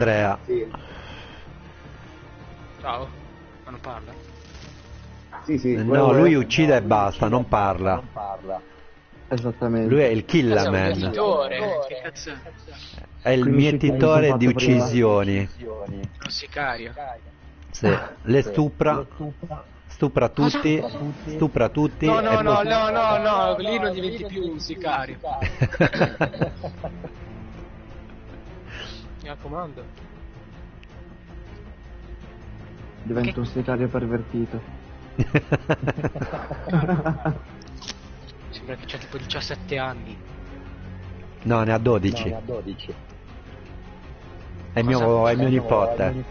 Andrea. Sì, Ciao. Ma non parla? sì, No, lui uccide e basta, non parla. Esattamente. Lui è il Cazzo, è un Killaman. mietitore. Che cazzo è? È il Quindi mietitore di fatto prima. uccisioni. Uno sicario. Sì. Le stupra. Stupra Cosa? tutti. Stupra tutti. No, E no, no, poi... no, no, no, lì non diventi più un sicario. Mi raccomando. Diventa un sicario pervertito. Sembra che c'ha tipo 17 anni. No, ne ha 12. È mio nipote.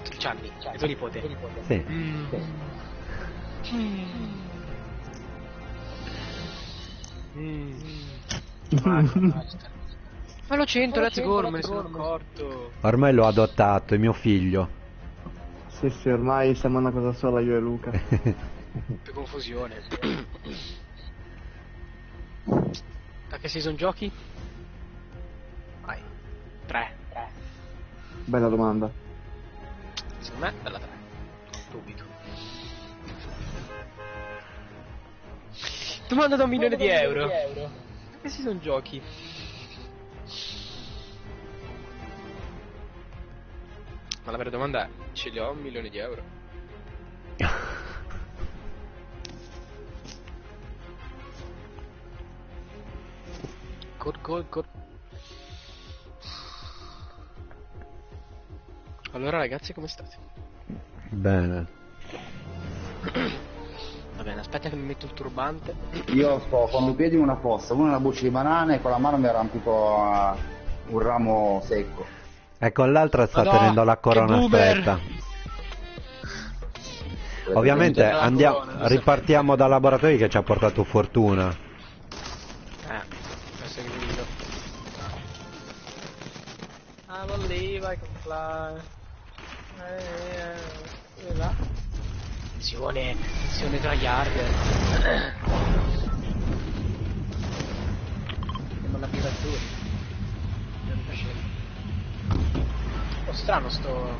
13 anni. È tuo nipote. Sì. Basta. Ma lo 100, let's go, me ne sono accorto. Ormai l'ho adottato, è mio figlio. Sì, ormai siamo una cosa sola io e Luca. Che confusione. Da che season giochi? Vai. 3. Bella domanda. Secondo me dalla 3. Subito. Domanda da 1 milione di euro. Da che season giochi? Ma la vera domanda è, ce li ho 1 milione di euro? Cod. Allora ragazzi, come state? Bene. Va bene, aspetta che mi metto il turbante. Io sto con due piedi in una fossa, uno una buccia di banane e con la mano mi arrampico a un ramo secco. E con l'altra sta Madonna, tenendo la che corona boomer! stretta. Ovviamente la andiamo, corona, lo ripartiamo dal laboratorio che ci ha portato fortuna. Questo è il grido. I believe I can fly. Là. Attenzione tryhard. Andiamo alla birra azzurra. Oh, strano sto... Ho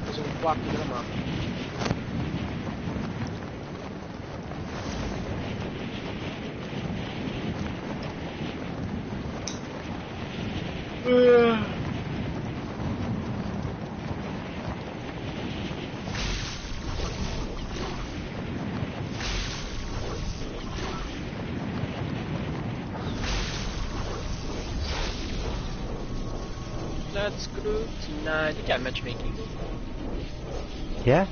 preso un quarto della mappa. Let's go tonight. Di chi è il matchmaking? Chi è?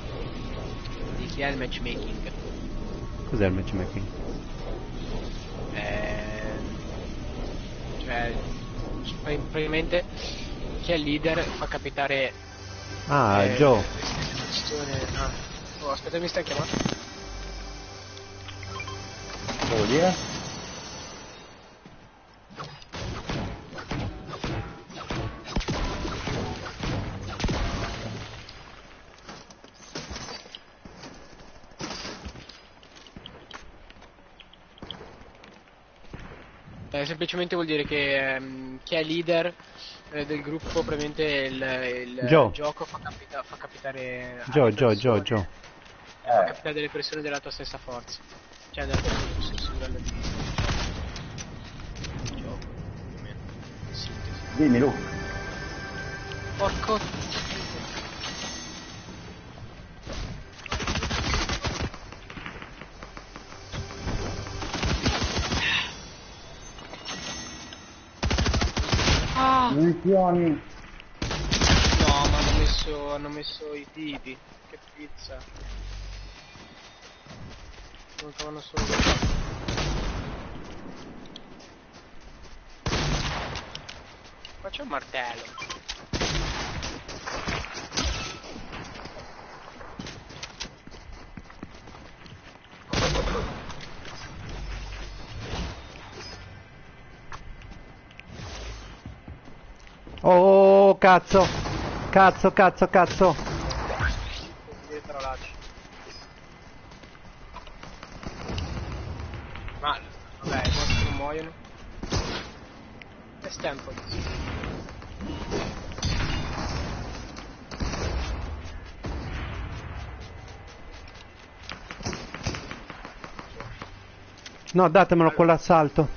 Di chi è il matchmaking? Cos'è il matchmaking? Cioè, praticamente chi è il leader fa capitare Joe. Oh, aspetta, mi stai chiamando? Devo dire? Semplicemente vuol dire che chi è leader del gruppo, praticamente il Joe. gioco fa capitare Joe. fa capitare delle persone della tua stessa forza, cioè della tua stesso livello di gioco, più o meno. Sintesi. Dimmi Lu. Porco. Munizioni. No, ma hanno messo i tipi. Che pizza. Mancavano solo due. Qua c'è un martello. Oh, cazzo. Ma, vabbè, i mostri non muoiono. E Stanford. No, datemelo con l'assalto.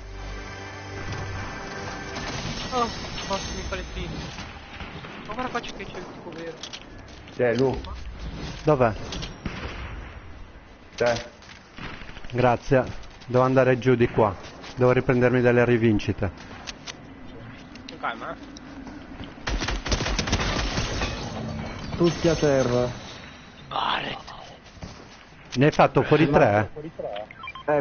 Oh, ottimi palettini. Ma guarda qua c'è il tipo vero. C'è Lu, Dov'è? c'è. Grazie. Devo andare giù di qua. Devo riprendermi delle rivincite. Con calma, Tutti a terra. Vale. Ne hai fatto fuori 3?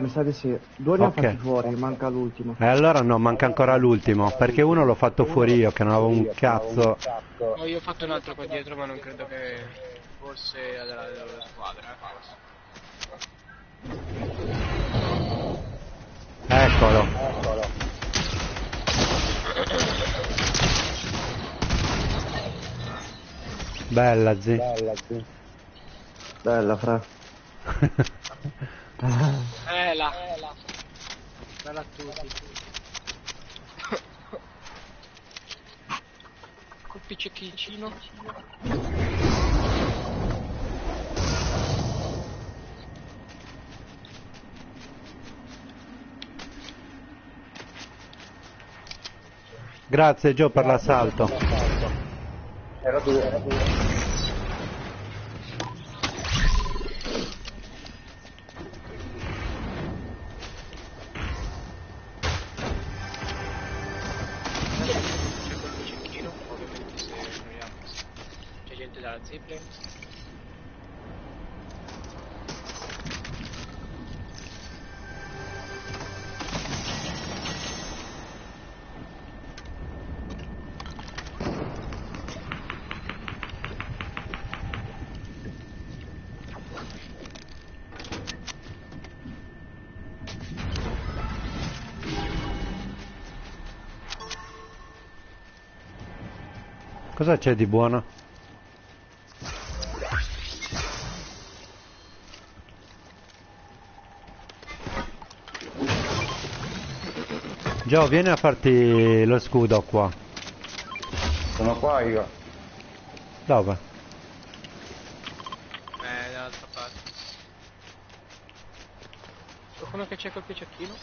Mi sa di sì. 2 ne ho Ok. fatti fuori, manca l'ultimo. E allora no, manca ancora l'ultimo. Perché uno l'ho fatto fuori io, che non avevo un cazzo. No, io ho fatto un altro qua dietro, ma non credo che forse della squadra, forse. Eccolo. Bella, zi. Bella, fra. Là. Bella a tutti. Col piccichino. Grazie Gio per l'assalto. Era tu. C'è quel piccichino, ovviamente se moriamo. C'è gente dalla zipline. Cosa c'è di buono? Gio, vieni a farti lo scudo qua. Sono qua io. Dove? Dall'altra parte. Qualcuno che c'è col piccichino?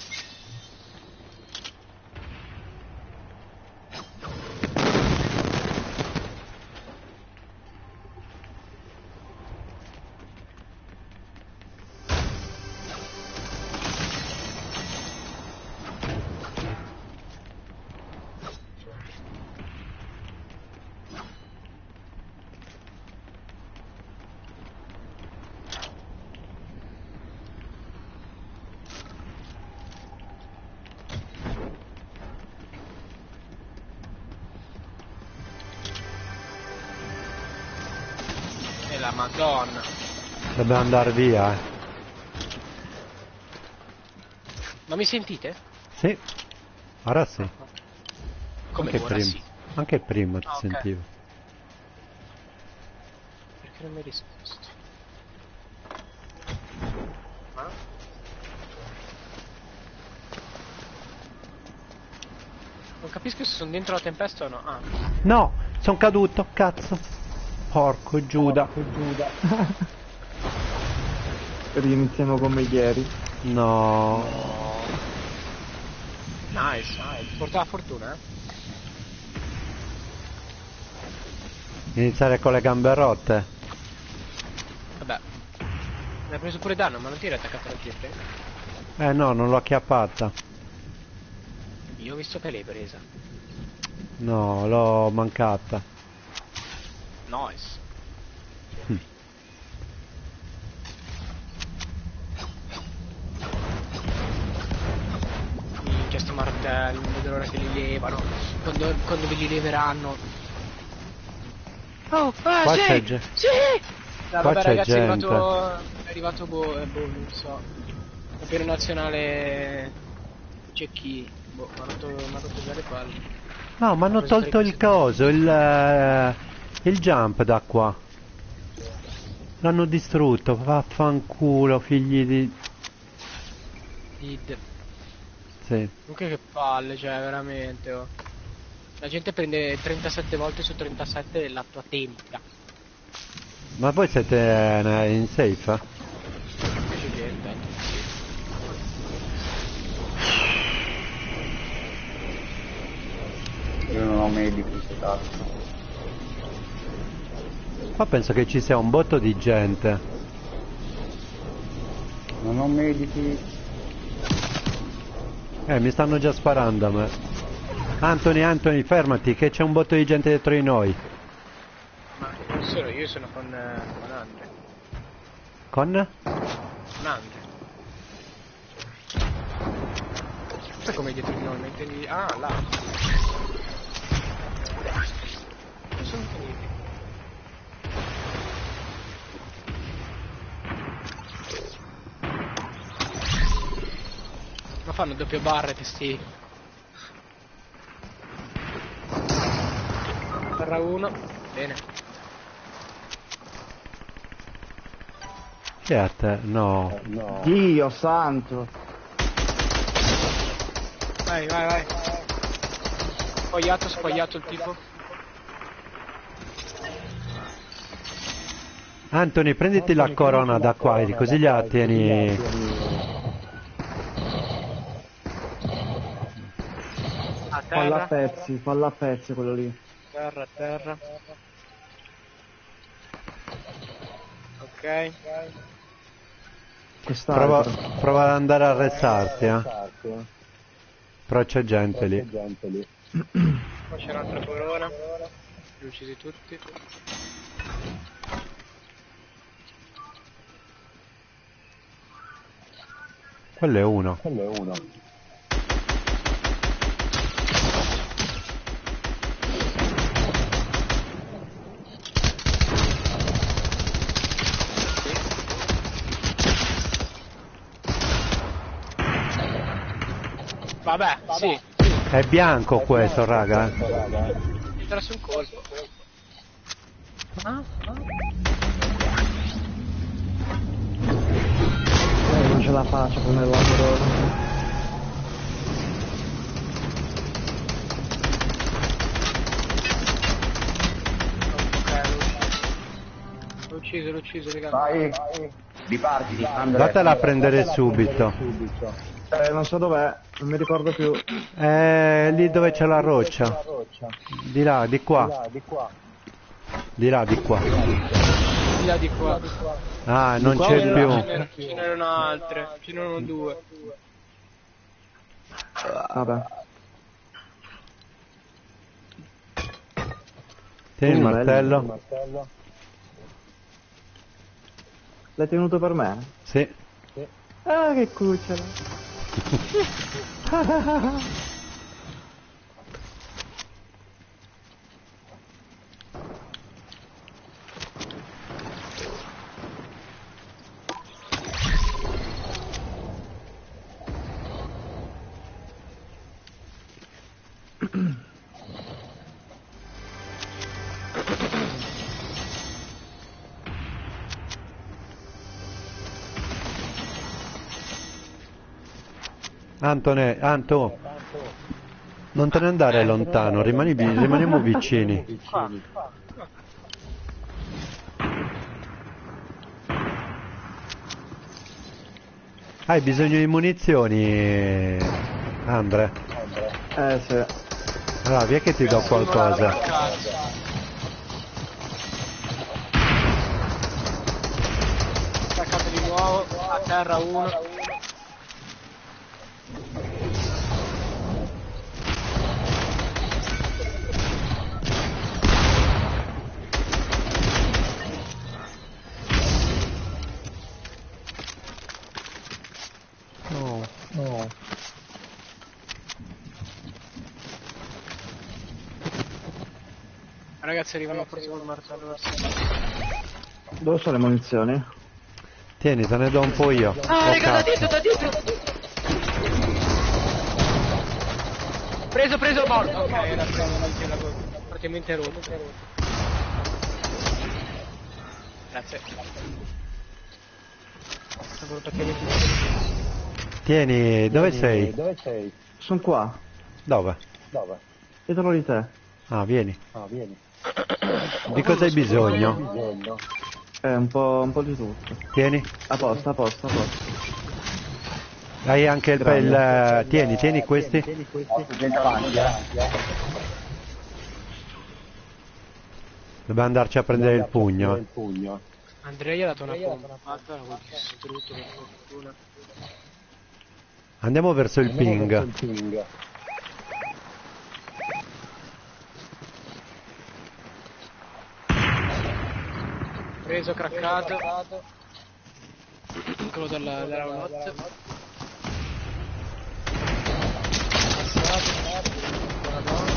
E la madonna. Dobbiamo andare via, eh. Ma mi sentite? Sì. Ora sì. Come Anche ora prima. sì? Anche prima ti Ah, ok. sentivo. Perché non mi hai risposto? Ma? Non capisco se sono dentro la tempesta o no. Ah. No, sono caduto, cazzo. Porco Giuda. Riniziamo come ieri. No. Nice. Porta la fortuna, eh? Iniziare con le gambe rotte. Vabbè. Mi ha preso pure danno, ma non ti eri attaccato alla pietra? No, non l'ho acchiappata. Io ho visto che l'hai presa. No, l'ho mancata. Nice. Minchia sti martelli, non vedo l'ora che li levano. Quando ve li leveranno. Oh, Qua sì! c'è gente. Sì! Qua Vabbè c'è ragazzi, gente. è arrivato non so. Campione nazionale cecchi. Boh, mi ha rotto già le palle. No, ma hanno Preso tolto il parecchie coso, il jump da qua. L'hanno distrutto, vaffanculo, figli di... Id. Sì. Comunque che palle, cioè, veramente, oh. La gente prende 37 volte su 37 la tua tempia. Ma voi siete in safe? Invece che, tanto, sì. Io non ho medico, questo cazzo. Qua penso che ci sia un botto di gente. Non ho medici. Mi stanno già sparando a me. Anthony, fermati, che c'è un botto di gente dietro di noi. Ma non solo, io sono con Andre. Con? Con Andre. Sai come dietro di noi? Ma intendi... Ah, là. Non sono finiti. Ma fanno doppio barret sti. Terra 1. Bene. Chi è a te? No. Dio santo. Vai. Spogliato il tipo. Anthony, prenditi la corona da qua, così gliela tieni. A Falla terra. a pezzi quello lì. Terra. Ok. Quest'altro. Prova ad andare a arrestarti, Però c'è gente lì. Qua c'è un'altra corona. Li uccisi tutti. Quello è uno. Vabbè, sì. È bianco questo, raga. Entra su un colpo. Non ce la faccio come lavoro. L'ho ucciso, raga. Vai. Ripartiti, Andrea. Vattela a prendere subito. Non so dov'è, non mi ricordo più. Lì dove c'è la roccia. Di là, di qua. Di là, di qua. Di là di qua. Ah, non qua c'è o più. Ce n'erano altre. Ce n'erano due. Vabbè. Tieni il martello. L'hai tenuto per me? Sì. Ah, che cucciolo. Anto, non te ne andare lontano, rimaniamo vicini. Hai bisogno di munizioni, Andre? Sì. Allora, via che ti do qualcosa. Attaccato di nuovo, a terra uno. No. Ragazzi, arrivano forse col martello. Dove sono le munizioni? Tieni, te ne do un po' io. Ah, Oh, raga, cazzo. da dietro! Preso, morto! Ok, era praticamente rotto. Grazie. Sono praticamente Tieni, dove sei? Sono qua, Dove? dietro di te. Ah, vieni. Di cosa hai bisogno? Un po' di tutto. Tieni. A posto, a posto, a posto. Hai anche tieni questi. Vieni avanti, Dobbiamo andarci a prendere il pugno. Andrea gli ha dato una pompata, l'ho distrutto per fortuna. Andiamo verso il ping. Preso, craccato. Quello della roulotte. Passato. Buona donna.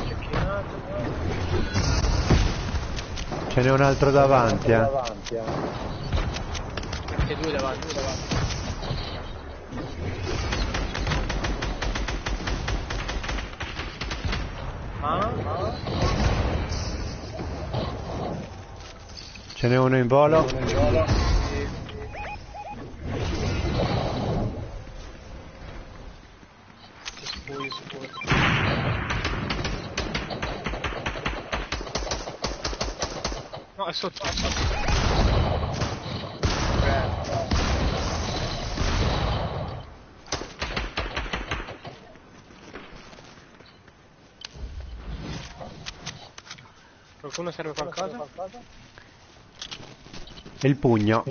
Cecchinato. Ce n'è un altro davanti, eh. E due davanti. Ce n'è uno in volo. Sicuro. No, è sotto. Qualcuno serve qualcosa? Il pugno.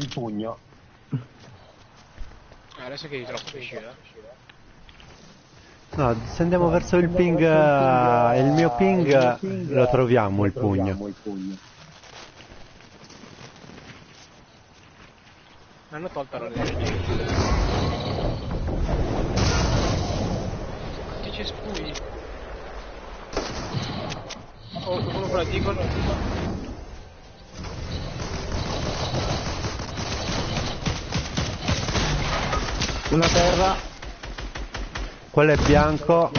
Adesso che di troppo uscire. No, se andiamo verso il ping, il mio ping, lo troviamo il pugno. Hanno tolto l'energia. Quanti cespugli? Oh, qualcuno con la Deagle? Una terra. Quello è bianco.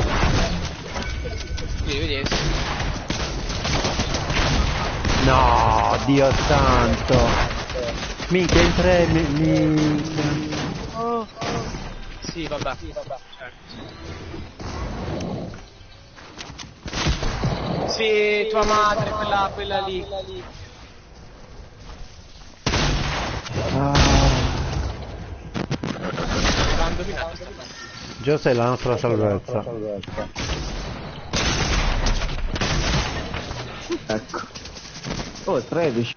Sì, vedi. No, Dio santo. Minchia, in tre Oh. Sì, vabbè. Certo. Sì, tua madre, quella lì. L'hanno dominato. Già sei la nostra salvezza. Ecco. Oh, 13.